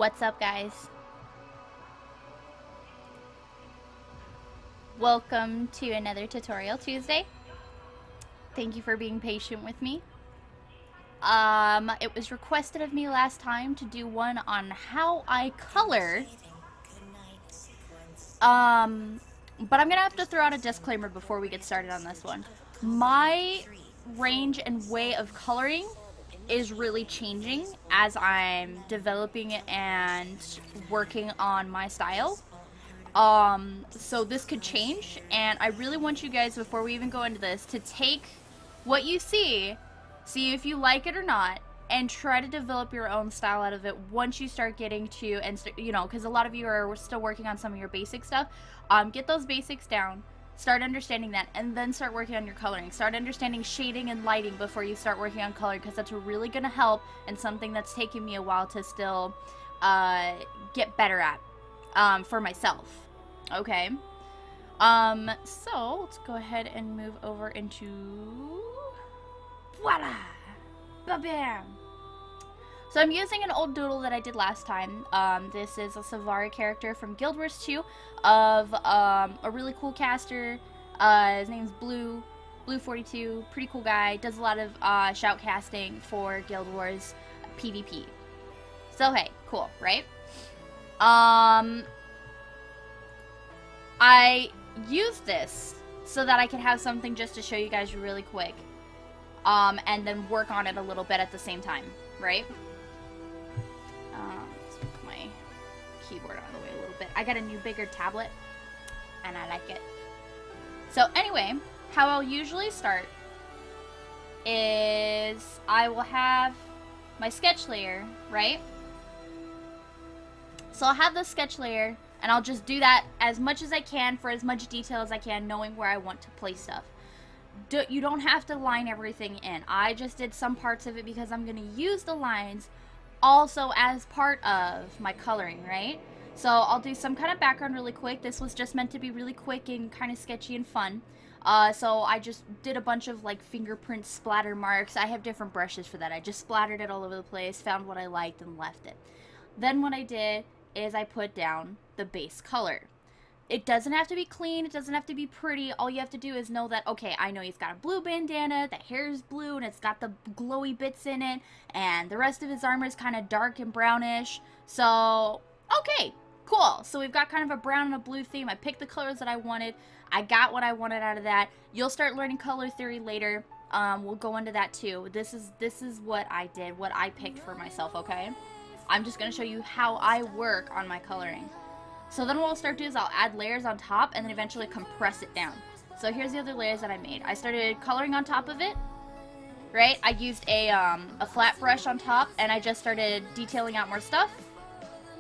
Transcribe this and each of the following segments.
What's up, guys? Welcome to another Tutorial Tuesday. Thank you for being patient with me. It was requested of me last time to do one on how I color. But I'm gonna have to throw out a disclaimer before we get started on this one. My range and way of coloring is really changing as I'm developing and working on my style. So this could change, and I really want you guys, before we even go into this, to take what you see if you like it or not, and try to develop your own style out of it once you start getting to, and you know, because a lot of you are still working on some of your basic stuff. Get those basics down, start understanding that, and then start working on your coloring. Start understanding shading and lighting before you start working on coloring, because that's really going to help, and something that's taken me a while to still get better at for myself. Okay, so let's go ahead and move over into, voila, ba-bam. So I'm using an old doodle that I did last time. This is a Savari character from Guild Wars 2 of a really cool caster. His name's Blue42, pretty cool guy, does a lot of shout casting for Guild Wars PvP. So hey, cool, right? I used this so that I could have something just to show you guys really quick, and then work on it a little bit at the same time, right? Let's move my keyboard out of the way a little bit. I got a new, bigger tablet, and I like it. So anyway, how I'll usually start is I will have my sketch layer, right? So I'll have the sketch layer, and I'll just do that as much as I can for as much detail as I can, knowing where I want to place stuff. You don't have to line everything in. I just did some parts of it because I'm going to use the lines also as part of my coloring, right? So I'll do some kind of background really quick. This was just meant to be really quick and kind of sketchy and fun. So I just did a bunch of like fingerprint splatter marks. I have different brushes for that. I just splattered it all over the place, found what I liked, and left it. Then what I did is I put down the base color. It doesn't have to be clean, it doesn't have to be pretty. All you have to do is know that, okay, I know he's got a blue bandana, the hair is blue, and it's got the glowy bits in it, and the rest of his armor is kind of dark and brownish. So, okay, cool. So we've got kind of a brown and a blue theme. I picked the colors that I wanted. I got what I wanted out of that. You'll start learning color theory later. We'll go into that too. This is what I did, what I picked for myself, okay? I'm just going to show you how I work on my coloring. So then what I'll start doing is I'll add layers on top and then eventually compress it down. So here's the other layers that I made. I started coloring on top of it, right? I used a flat brush on top, and I just started detailing out more stuff.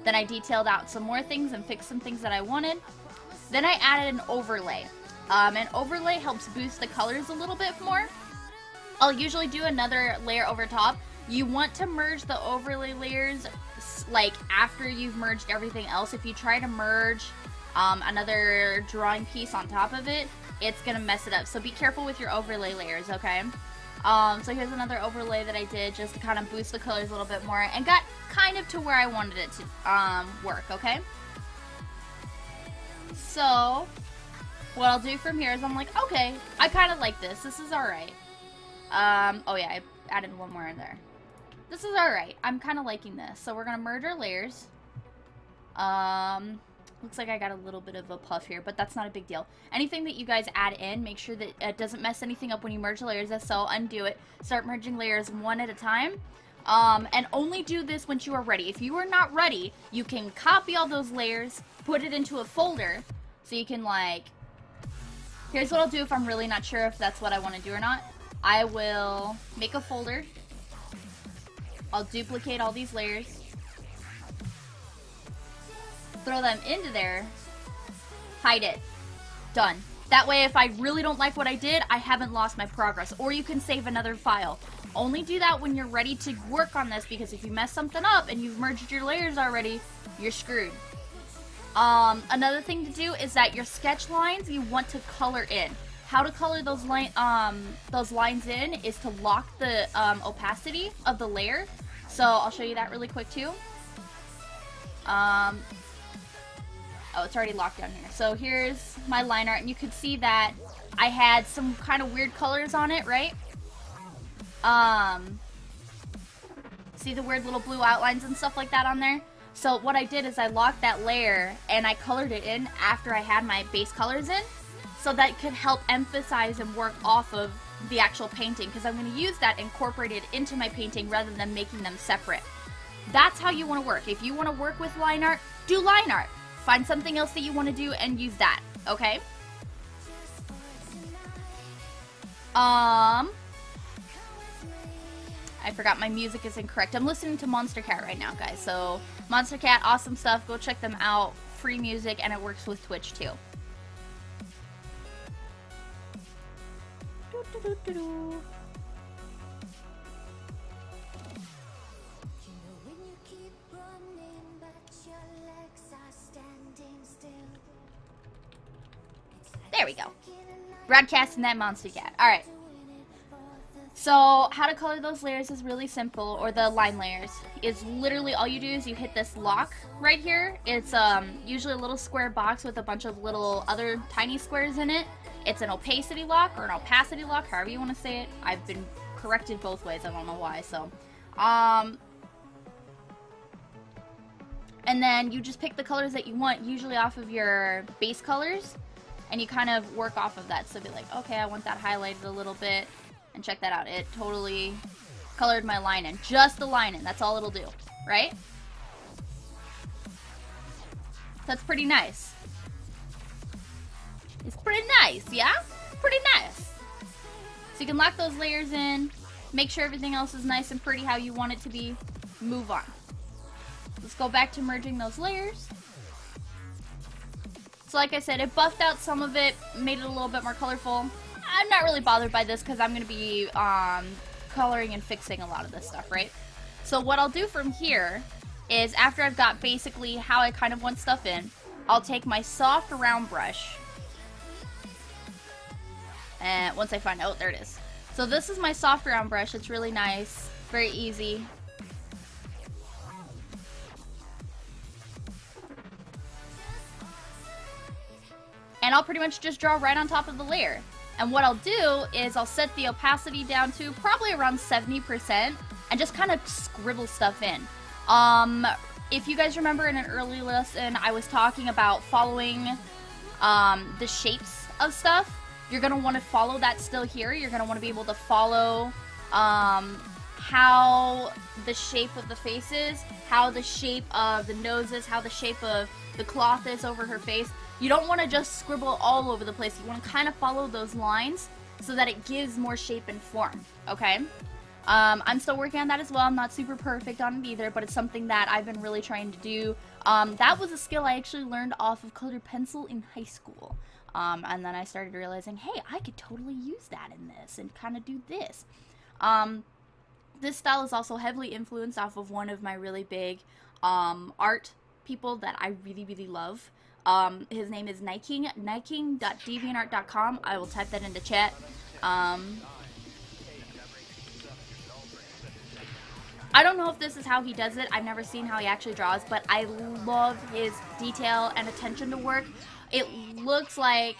Then I detailed out some more things and fixed some things that I wanted. Then I added an overlay. An overlay helps boost the colors a little bit more. I'll usually do another layer over top. You want to merge the overlay layers like after you've merged everything else. If you try to merge another drawing piece on top of it, it's gonna mess it up. So be careful with your overlay layers, okay? So here's another overlay that I did just to kind of boost the colors a little bit more, and got kind of to where I wanted it to work, okay? So what I'll do from here is I'm like, okay, I kind of like this. This is alright. Oh yeah, I added one more in there. This is alright. I'm kind of liking this. So we're going to merge our layers. Looks like I got a little bit of a puff here, but that's not a big deal. Anything that you guys add in, make sure that it doesn't mess anything up when you merge layers. So undo it. Start merging layers one at a time. And only do this once you are ready. If you are not ready, you can copy all those layers, put it into a folder, so you can like... Here's what I'll do if I'm really not sure if that's what I want to do or not. I will make a folder. I'll duplicate all these layers, throw them into there, hide it, done. That way if I really don't like what I did, I haven't lost my progress. Or you can save another file. Only do that when you're ready to work on this, because if you mess something up and you've merged your layers already, you're screwed. Another thing to do is that your sketch lines, you want to color in. How to color those lines in is to lock the opacity of the layer. So I'll show you that really quick too. Oh, it's already locked down here. So here's my line art, and you could see that I had some kind of weird colors on it, right? See the weird little blue outlines and stuff like that on there? So what I did is I locked that layer and I colored it in after I had my base colors in, so that it could help emphasize and work off of the actual painting, because I'm going to use that incorporated into my painting rather than making them separate. That's how you want to work. If you want to work with line art, do line art. Find something else that you want to do and use that, okay? I forgot my music is incorrect. I'm listening to Monster Cat right now, guys. So, Monster Cat, awesome stuff. Go check them out. Free music, and it works with Twitch, too. There we go. Broadcasting that Monster Cat. Alright. So, how to color those layers is really simple, or the line layers. Is literally all you do is you hit this lock right here. It's usually a little square box with a bunch of little other tiny squares in it. It's an opacity lock, or an opacity lock, however you want to say it. I've been corrected both ways, I don't know why, so. And then you just pick the colors that you want, usually off of your base colors, and you kind of work off of that. So be like, okay, I want that highlighted a little bit. And check that out. It totally colored my line in. Just the line in. That's all it'll do. Right? That's pretty nice. It's pretty nice, yeah? Pretty nice. So you can lock those layers in. Make sure everything else is nice and pretty how you want it to be. Move on. Let's go back to merging those layers. So like I said, it buffed out some of it. Made it a little bit more colorful. I'm not really bothered by this because I'm going to be coloring and fixing a lot of this stuff, right? So what I'll do from here is, after I've got basically how I kind of want stuff in, I'll take my soft round brush. And once I find out, there it is. So this is my soft round brush. It's really nice. Very easy. And I'll pretty much just draw right on top of the layer. And what I'll do is I'll set the opacity down to probably around 70% and just kind of scribble stuff in. If you guys remember in an early lesson, I was talking about following the shapes of stuff. You're going to want to follow that still here. You're going to want to be able to follow how the shape of the face is, how the shape of the nose is, how the shape of the cloth is over her face. You don't want to just scribble all over the place. You want to kind of follow those lines so that it gives more shape and form, okay? I'm still working on that as well. I'm not super perfect on it either, but it's something that I've been really trying to do. That was a skill I actually learned off of colored pencil in high school. And then I started realizing, hey, I could totally use that in this and kind of do this. This style is also heavily influenced off of one of my really big art people that I really, really love. His name is Niking.deviantart.com. I will type that into chat. I don't know if this is how he does it. I've never seen how he actually draws, but I love his detail and attention to work. It looks like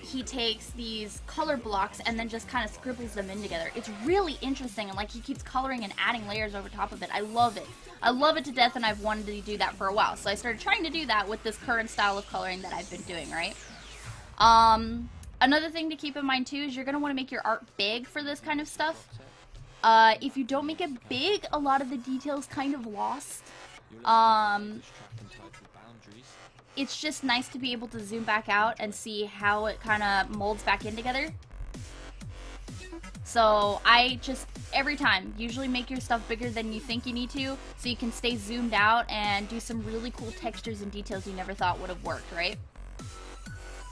he takes these color blocks and then just kind of scribbles them in together. It's really interesting, and like he keeps coloring and adding layers over top of it. I love it. I love it to death, and I've wanted to do that for a while. So I started trying to do that with this current style of coloring that I've been doing, right? Another thing to keep in mind too is you're going to want to make your art big for this kind of stuff. If you don't make it big, a lot of the detail's kind of lost. It's just nice to be able to zoom back out and see how it kind of molds back in together. So I just, every time, usually make your stuff bigger than you think you need to, so you can stay zoomed out and do some really cool textures and details you never thought would have worked, right?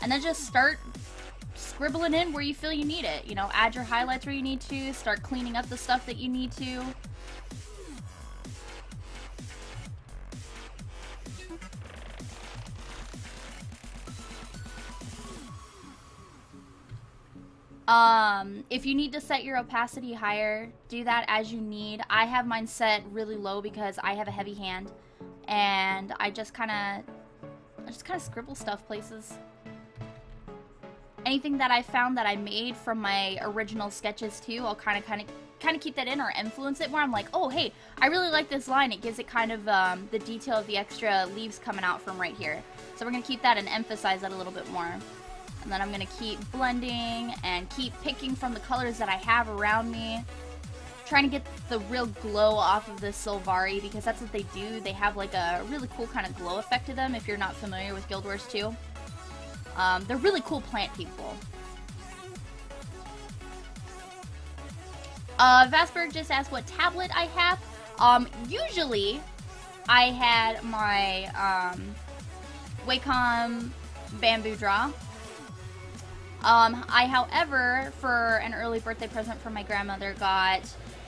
And then just start scribbling in where you feel you need it. You know, add your highlights where you need to, start cleaning up the stuff that you need to. If you need to set your opacity higher, do that as you need. I have mine set really low because I have a heavy hand, and I just kind of scribble stuff places. Anything that I found that I made from my original sketches too, I'll kind of keep that in or influence it more. I'm like, oh hey, I really like this line. It gives it kind of the detail of the extra leaves coming out from right here. So we're gonna keep that and emphasize that a little bit more. And then I'm gonna keep blending and keep picking from the colors that I have around me. Trying to get the real glow off of this Sylvari, because that's what they do. They have like a really cool kind of glow effect to them if you're not familiar with Guild Wars 2. They're really cool plant people. Vasberg just asked what tablet I have. Usually I had my Wacom Bamboo Draw. I, however, for an early birthday present from my grandmother, got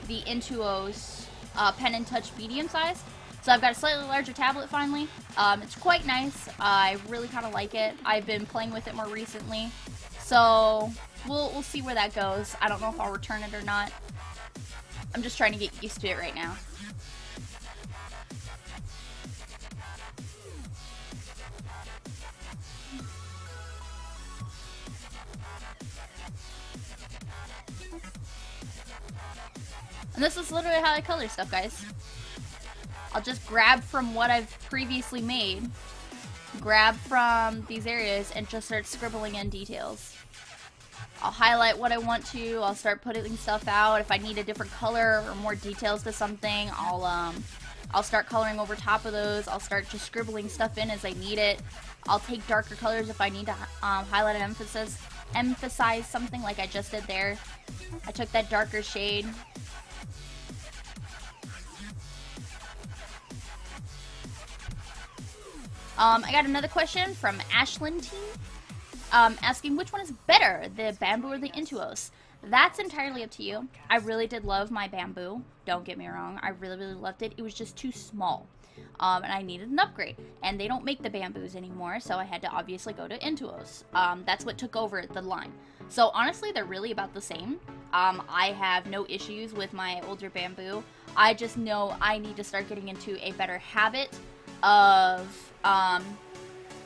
the Intuos Pen and Touch medium size. So I've got a slightly larger tablet finally. It's quite nice. I really kind of like it. I've been playing with it more recently. So we'll see where that goes. I don't know if I'll return it or not. I'm just trying to get used to it right now. And this is literally how I color stuff, guys. I'll just grab from what I've previously made, grab from these areas, and just start scribbling in details. I'll highlight what I want to, I'll start putting stuff out. If I need a different color or more details to something, I'll start coloring over top of those. I'll start just scribbling stuff in as I need it. I'll take darker colors if I need to highlight and emphasize something like I just did there. I took that darker shade. I got another question from Ashlyn T. Asking which one is better, the bamboo or the Intuos? That's entirely up to you. I really did love my bamboo. Don't get me wrong. I really, really loved it. It was just too small. And I needed an upgrade. And they don't make the bamboos anymore, so I had to obviously go to Intuos. That's what took over the line. So honestly, they're really about the same. I have no issues with my older bamboo. I just know I need to start getting into a better habit of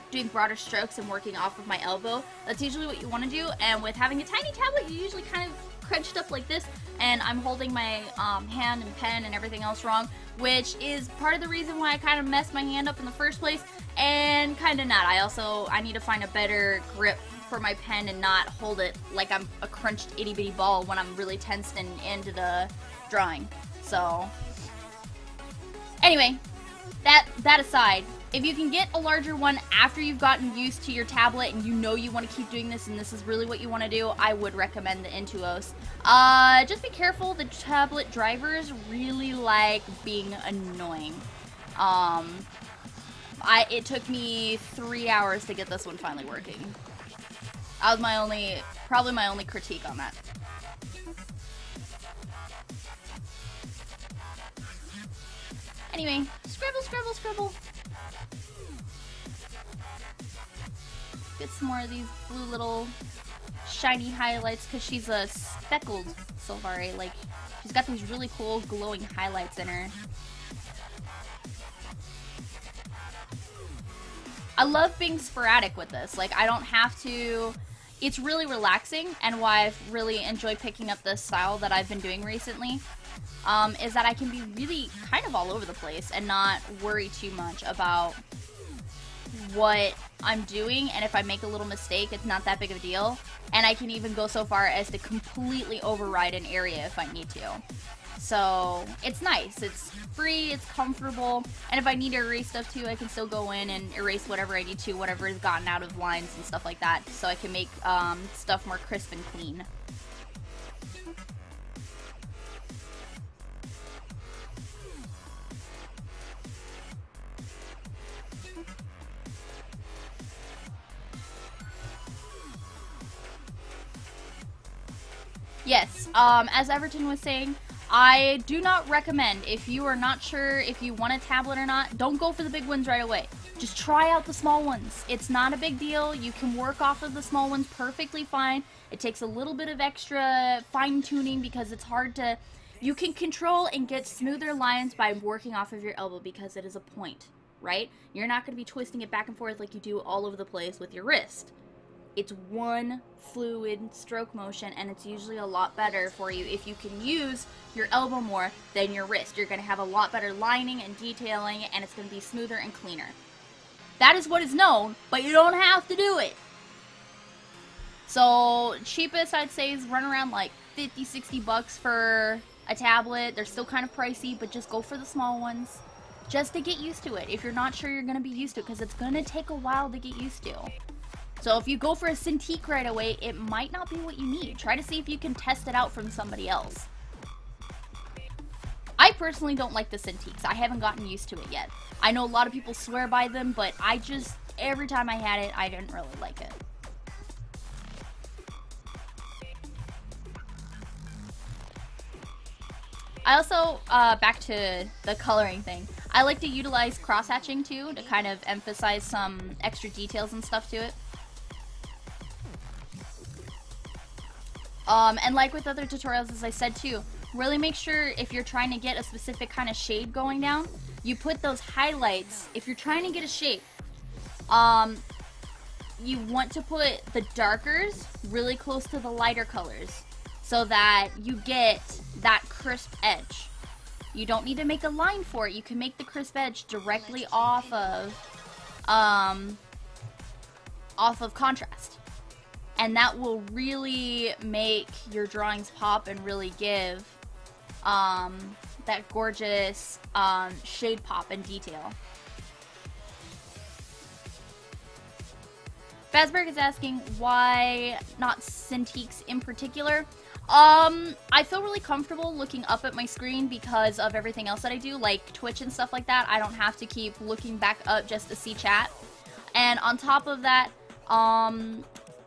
doing broader strokes and working off of my elbow. That's usually what you want to do, and with having a tiny tablet, you usually kind of crunched up like this, and I'm holding my hand and pen and everything else wrong, which is part of the reason why I kind of messed my hand up in the first place, and kind of not. I need to find a better grip for my pen and not hold it like I'm a crunched itty bitty ball when I'm really tensed and into the drawing. So anyway, that aside, if you can get a larger one after you've gotten used to your tablet and you know you want to keep doing this and this is really what you want to do, I would recommend the Intuos. Just be careful, the tablet drivers really like being annoying. It took me 3 hours to get this one finally working. That was probably my only critique on that. Anyway, scribble, scribble, scribble. Get some more of these blue little shiny highlights because she's a speckled Sylvari. Like, she's got these really cool glowing highlights in her. I love being sporadic with this. Like, I don't have to... It's really relaxing, and why I've really enjoyed picking up this style that I've been doing recently. Is that I can be really kind of all over the place and not worry too much about what I'm doing, and if I make a little mistake, it's not that big of a deal, and I can even go so far as to completely override an area if I need to. So it's nice, it's free, it's comfortable, and if I need to erase stuff too, I can still go in and erase whatever I need to, whatever has gotten out of lines and stuff like that, so I can make stuff more crisp and clean. Yes, as Everton was saying, I do not recommend, if you are not sure if you want a tablet or not, don't go for the big ones right away. Just try out the small ones. It's not a big deal. You can work off of the small ones perfectly fine. It takes a little bit of extra fine-tuning because it's hard to... You can control and get smoother lines by working off of your elbow because it is a point, right? You're not going to be twisting it back and forth like you do all over the place with your wrist. It's one fluid stroke motion, and it's usually a lot better for you if you can use your elbow more than your wrist. You're going to have a lot better lining and detailing, and it's going to be smoother and cleaner. That is what is known, but you don't have to do it. So, cheapest I'd say is run around like 50, 60 bucks for a tablet. They're still kind of pricey, but just go for the small ones. Just to get used to it. If you're not sure you're going to be used to it, because it's going to take a while to get used to. So if you go for a Cintiq right away, it might not be what you need. Try to see if you can test it out from somebody else. I personally don't like the Cintiqs. I haven't gotten used to it yet. I know a lot of people swear by them, but I just, every time I had it, I didn't really like it. I also, back to the coloring thing, I like to utilize cross-hatching too, to kind of emphasize some extra details and stuff to it. And like with other tutorials, as I said too, really make sure if you're trying to get a specific kind of shade going down, you put those highlights. If you're trying to get a shape, you want to put the darkers really close to the lighter colors so that you get that crisp edge. You don't need to make a line for it. You can make the crisp edge directly off of contrast. And that will really make your drawings pop and really give that gorgeous shade pop and detail. Fazberg is asking why not Cintiqs in particular. I feel really comfortable looking up at my screen because of everything else that I do, like Twitch and stuff like that. I don't have to keep looking back up just to see chat. And on top of that,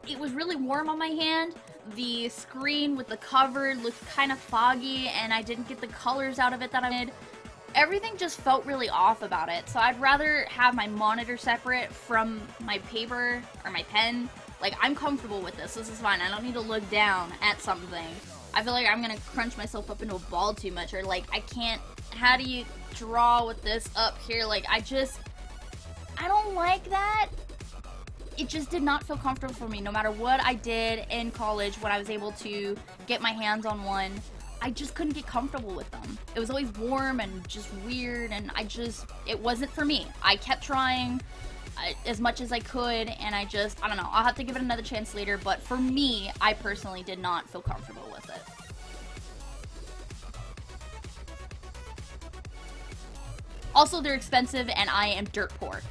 it was really warm on my hand. The screen with the cover looked kind of foggy, and I didn't get the colors out of it that I did. Everything just felt really off about it, so I'd rather have my monitor separate from my paper or my pen. Like, I'm comfortable with this. This is fine. I don't need to look down at something. I feel like I'm gonna crunch myself up into a ball too much, or like, I can't, how do you draw with this up here? Like, I don't like that. It just did not feel comfortable for me. No matter what I did in college when I was able to get my hands on one, I just couldn't get comfortable with them. It was always warm and just weird, and it wasn't for me. I kept trying as much as I could, and I don't know. I'll have to give it another chance later, but for me, I personally did not feel comfortable with it. Also, they're expensive, and I am dirt poor.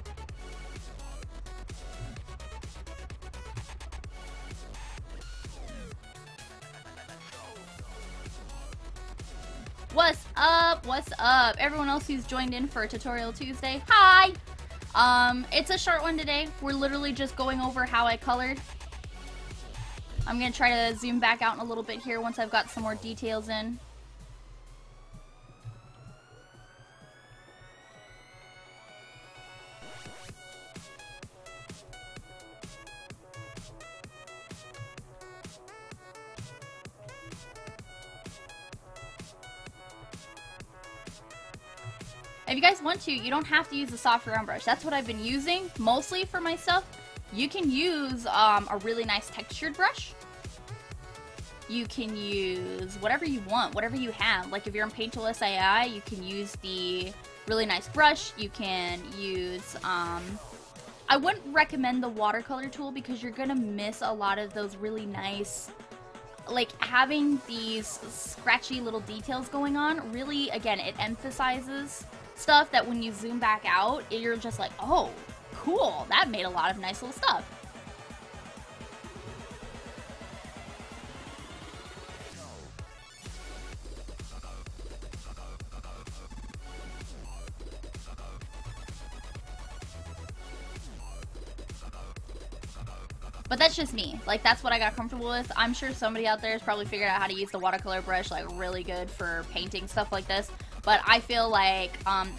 What's up? What's up? Everyone else who's joined in for Tutorial Tuesday, hi! It's a short one today. We're literally just going over how I colored. I'm gonna try to zoom back out in a little bit here once I've got some more details in. If you guys want to, you don't have to use the soft round brush. That's what I've been using mostly for my stuff. You can use a really nice textured brush. You can use whatever you want, whatever you have. Like if you're on Painttool SAI, you can use the really nice brush. You can use, I wouldn't recommend the watercolor tool because you're gonna miss a lot of those really nice, like having these scratchy little details going on. Really, again, it emphasizes stuff that when you zoom back out, you're just like, oh, cool, that made a lot of nice little stuff. But that's just me. Like, that's what I got comfortable with. I'm sure somebody out there has probably figured out how to use the watercolor brush, like, really good for painting stuff like this. But I feel like,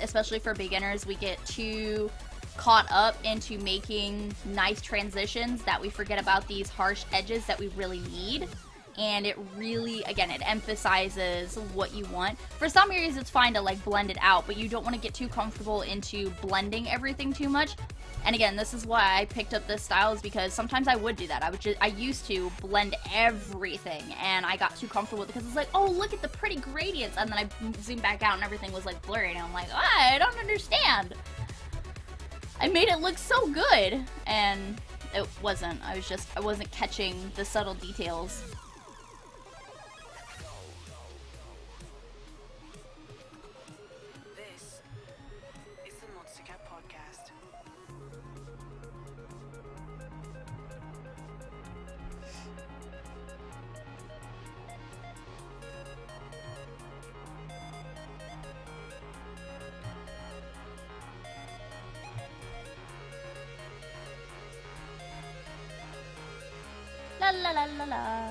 especially for beginners, we get too caught up into making nice transitions that we forget about these harsh edges that we really need. And it really, again, it emphasizes what you want. For some areas, it's fine to like blend it out, but you don't want to get too comfortable into blending everything too much. And again, this is why I picked up this style, is because sometimes I would do that. I used to blend everything, and I got too comfortable because it's like, oh, look at the pretty gradients, and then I zoomed back out and everything was like blurry, and I'm like, I don't understand. I made it look so good, and it wasn't. I wasn't catching the subtle details. La la la la la.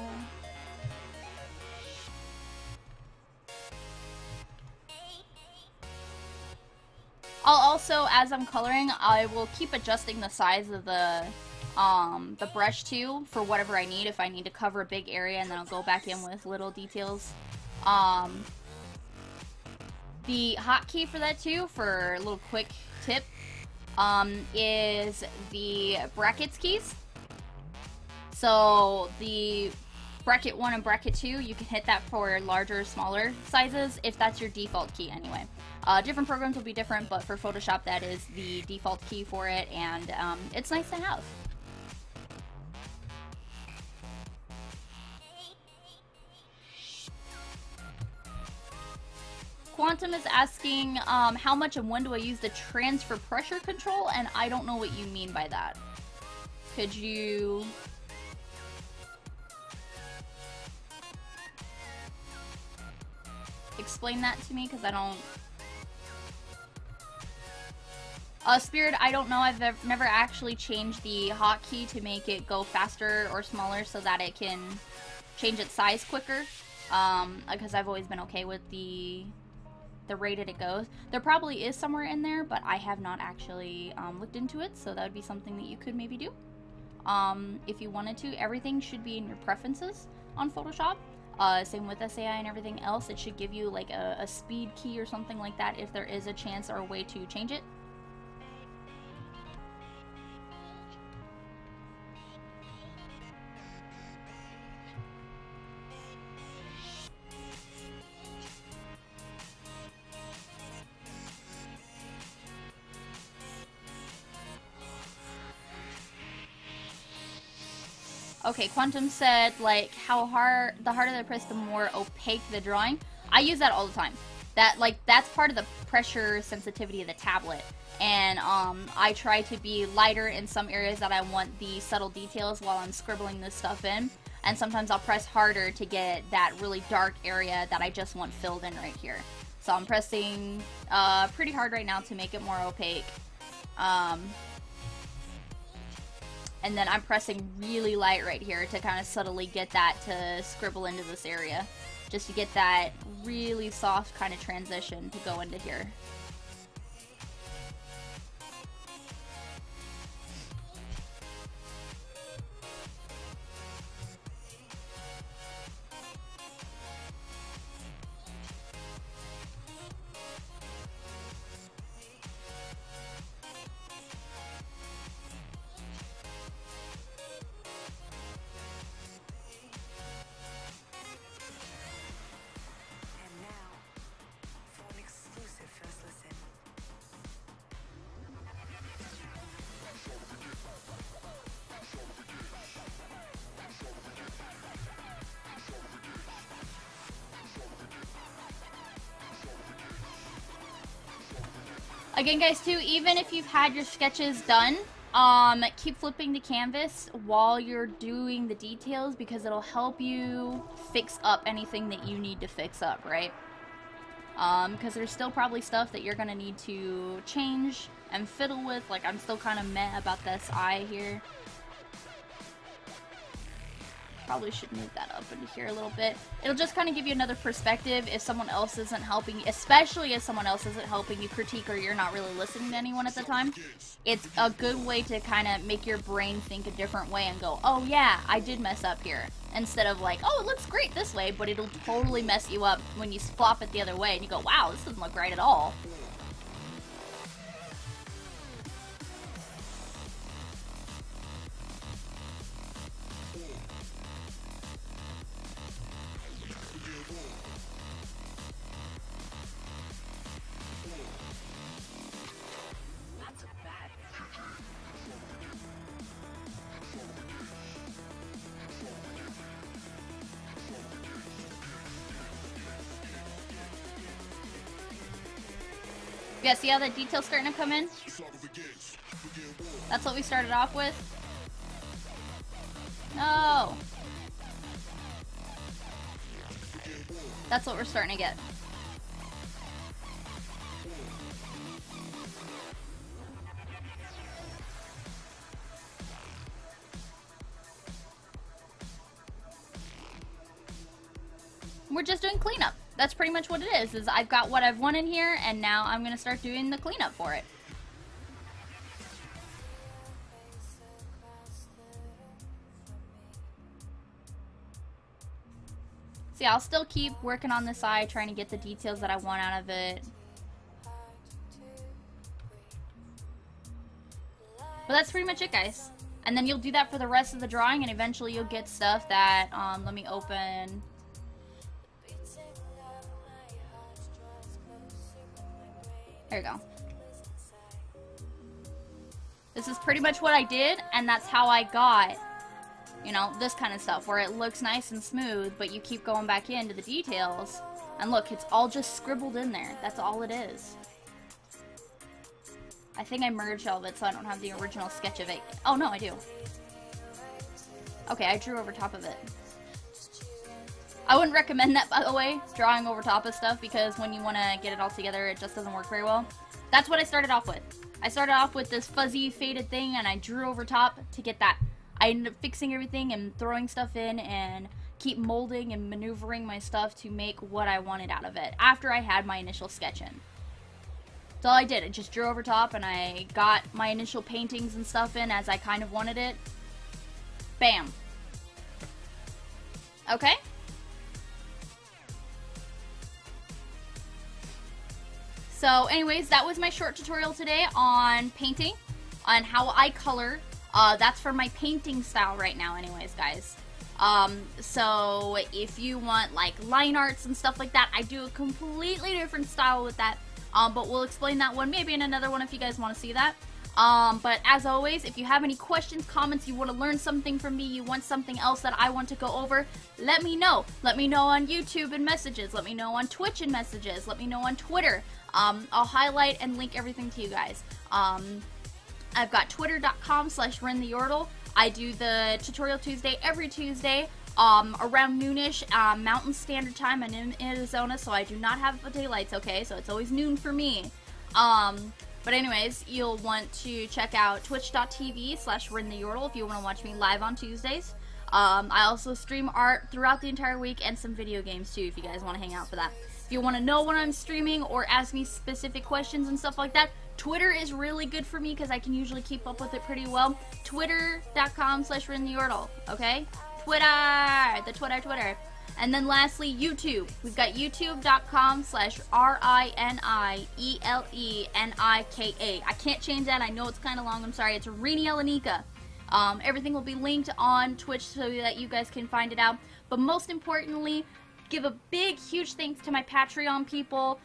I'll also, as I'm coloring, I will keep adjusting the size of the brush too for whatever I need. If I need to cover a big area, and then I'll go back in with little details. The hotkey for that too, for a little quick tip, is the brackets keys. So the bracket 1 and bracket 2, you can hit that for larger or smaller sizes if that's your default key anyway. Different programs will be different, but for Photoshop that is the default key for it, and it's nice to have. Quantum is asking how much and when do I use the transfer pressure control, and I don't know what you mean by that. Could you... explain that to me, because I don't... Spirit, I don't know. I've never actually changed the hotkey to make it go faster or smaller so that it can change its size quicker. Because I've always been okay with the rate that it goes. There probably is somewhere in there, but I have not actually looked into it, so that would be something that you could maybe do. If you wanted to. Everything should be in your preferences on Photoshop. Same with SAI and everything else. It should give you like a speed key or something like that if there is a chance or a way to change it. Okay, Quantum said, like, the harder the press, the more opaque the drawing. I use that all the time. That's part of the pressure sensitivity of the tablet. And, I try to be lighter in some areas that I want the subtle details while I'm scribbling this stuff in. And sometimes I'll press harder to get that really dark area that I just want filled in right here. So I'm pressing, pretty hard right now to make it more opaque. And then I'm pressing really light right here to kind of subtly get that to scribble into this area. Just to get that really soft kind of transition to go into here. Again, guys, too, even if you've had your sketches done, keep flipping the canvas while you're doing the details, because it'll help you fix up anything that you need to fix up, right? Because there's still probably stuff that you're gonna need to change and fiddle with. Like, I'm still kind of meh about this eye here. Probably should move that up into here a little bit. It'll just kind of give you another perspective if someone else isn't helping, especially if someone else isn't helping you critique or you're not really listening to anyone at the time. It's a good way to kind of make your brain think a different way and go, oh yeah, I did mess up here. Instead of like, oh, it looks great this way, but it'll totally mess you up when you flop it the other way and you go, wow, this doesn't look right at all. Yeah, see how that detail's starting to come in? That's what we started off with. No! That's what we're starting to get. We're just doing cleanup. That's pretty much what it is I've got what I've won in here, and now I'm going to start doing the cleanup for it. See, I'll still keep working on the side, trying to get the details that I want out of it. But that's pretty much it, guys. And then you'll do that for the rest of the drawing, and eventually you'll get stuff that, let me open... There you go. This is pretty much what I did, and that's how I got, you know, this kind of stuff, where it looks nice and smooth, but you keep going back into the details, and look, it's all just scribbled in there. That's all it is. I think I merged all of it, so I don't have the original sketch of it. Oh, no, I do. Okay, I drew over top of it. I wouldn't recommend that, by the way, drawing over top of stuff, because when you want to get it all together, it just doesn't work very well. That's what I started off with. I started off with this fuzzy, faded thing, and I drew over top to get that. I ended up fixing everything and throwing stuff in and keep molding and maneuvering my stuff to make what I wanted out of it after I had my initial sketch in. That's all I did. I just drew over top, and I got my initial paintings and stuff in as I kind of wanted it. Bam. Okay? So anyways, that was my short tutorial today on painting, on how I color. That's for my painting style right now anyways, guys. So if you want like line arts and stuff like that, I do a completely different style with that. But we'll explain that one maybe in another one if you guys want to see that. But as always, if you have any questions, comments, you want to learn something from me, you want something else that I want to go over, let me know. Let me know on YouTube in messages. Let me know on Twitch in messages. Let me know on Twitter. I'll highlight and link everything to you guys. I've got twitter.com/RinTheYordle. I do the Tutorial Tuesday every Tuesday around noonish Mountain Standard Time. I'm in Arizona, so I do not have the daylights, okay? So it's always noon for me. But anyways, you'll want to check out twitch.tv/RinTheYordle if you want to watch me live on Tuesdays. I also stream art throughout the entire week and some video games too if you guys want to hang out for that. If you want to know when I'm streaming or ask me specific questions and stuff like that, Twitter is really good for me because I can usually keep up with it pretty well. Twitter.com/RinTheYordle, okay? Twitter! And then lastly, YouTube. We've got youtube.com/RinElenika. I can't change that. I know it's kind of long. I'm sorry. It's RinTheYordle. Everything will be linked on Twitch so that you guys can find it out. But most importantly, give a big, huge thanks to my Patreon people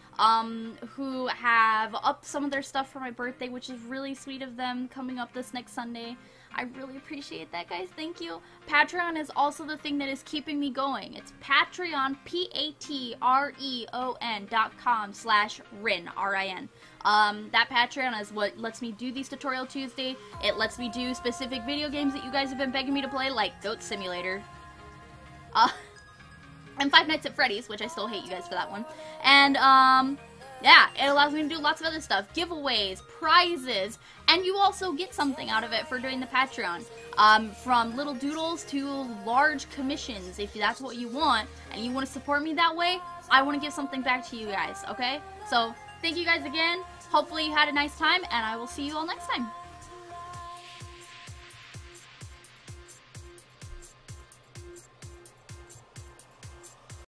who have upped some of their stuff for my birthday, which is really sweet of them, coming up this next Sunday. I really appreciate that, guys. Thank you. Patreon is also the thing that is keeping me going. It's Patreon, patreon.com/Rin, R-I-N. That Patreon is what lets me do these Tutorial Tuesday. It lets me do specific video games that you guys have been begging me to play, like Goat Simulator. And Five Nights at Freddy's, which I still hate you guys for that one. And, yeah, it allows me to do lots of other stuff. Giveaways, prizes, and you also get something out of it for doing the Patreon. From little doodles to large commissions, if that's what you want, and you want to support me that way, I want to give something back to you guys, okay? So, thank you guys again. Hopefully you had a nice time, and I will see you all next time.